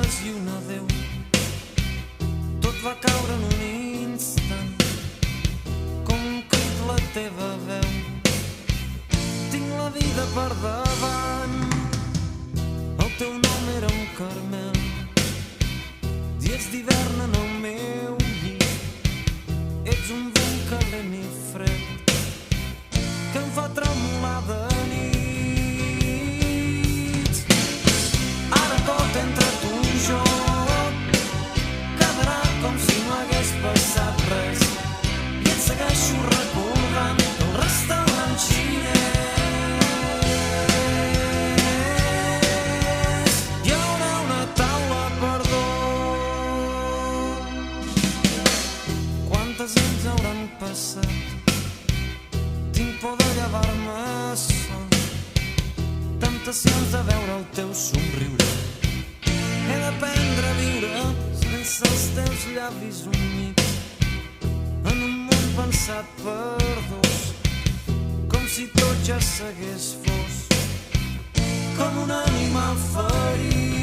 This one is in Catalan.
paraules i un adeu. Tot va caure en un instant, com un crit la teva veu. Tinc la vida per davant, el teu nom era un caramel. Dies d'hivern en el meu llit, ets un vent calent i fred que em fa tremolar de nit. Ara tot entre tu i jo quedarà com si no hagués passat res, i et segueixo recordant el restaurant xinès. Hi haurà una taula per dos. Quantes anys hauran passat? Tinc por de llevar-me sol, temptacions de veure el teu somriure. He d'aprendre a viure sense els teus llavis humits, en un món pensat per dos, com si tot ja s'hagués fos, com un animal ferit.